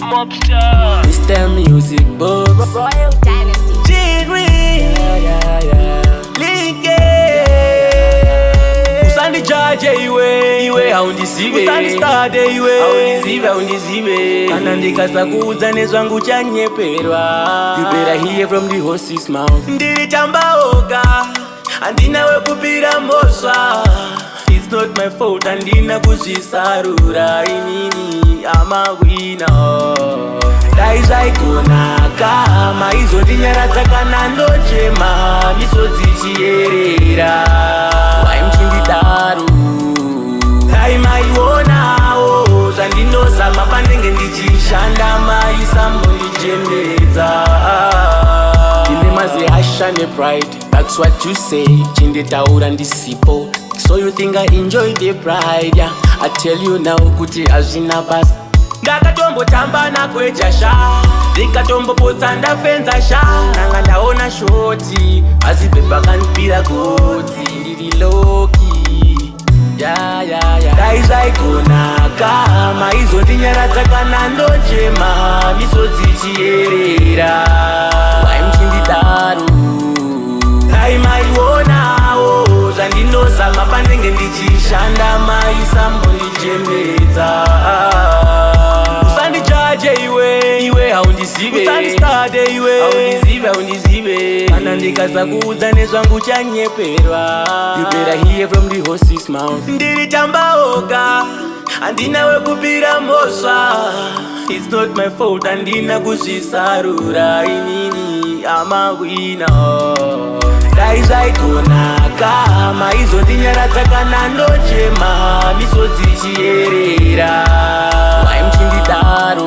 Mobster. Mr. Music Box Royal Dynasty. Linke Usandijaje iwe haundizive Usandistade iwe haundizive Kana ndikasakuudza nezvangu chanyeperwa. You better hear from the horse's mouth. Ndiritambaoga handina wekupira mhosva. It's not my fault handina kuzvisarura. Inini ama winner. Dai zvaikonaka maizondinyaradza kana ndochema misodzi chierera. Wai muchindidaro dai maionawo zvandinozama panenge ndichishanda maisambondichenedza. Ine mazihasha nepride, that's what you say. Chinditaura ndisipo, so you think I enjoy the pride, yeah. I tell you now kuti hazvina basa. Ndakatombotamba nakwejasha, ndikatombopotsa ndafenza sha. Nanga ndaona shoti, asi pepa kanipira gotsi. Ndiri loki, dai zvaikonaka maizondinyaradza kana ndochema misodzi chierera. Wai muchindidaro dai maionawo zvandinozama panenge ndichishanda maisambondichemedza. Usandijaje iwe haundizive. Usandistade iwe haundizive Kana ndikasakuudza nezvangu chanyeperwa. You better hear from the horse's mouth. Ndiritambaoga handina wekupira mhosva. It's not my fault handina kuzvisarura. Inini ama winner. Dai zvaikonaka maizondinyaradza kana ndochema misodzi chierera. Wai muchindidaro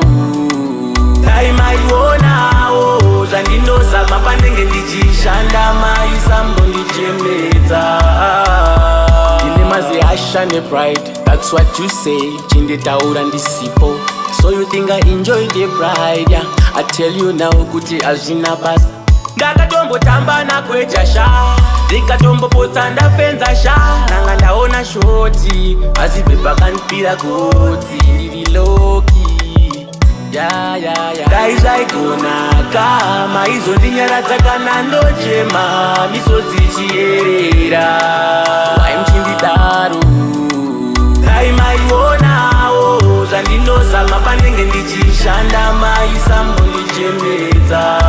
dai maionawo zvandinozama panenge ndichishanda maisambondichemedza. Ine mazihasha nepride, that's what you say. Chinditaura ndisipo, so you think I enjoy the pride, yeah. I tell you now kuti hazvina basa. Ndakatombotamba nakwejasha, ndikatombopotsa ndafenza sha. Nanga ndaona shoti, asi pepa kanipira gotsi. Ndiri loki, dai zvaikonaka maizondinyaradza kana ndochema misodzi chierera. Wai muchindidaro dai maionawo zvandinozama panenge ndichishanda maisambondichemedza.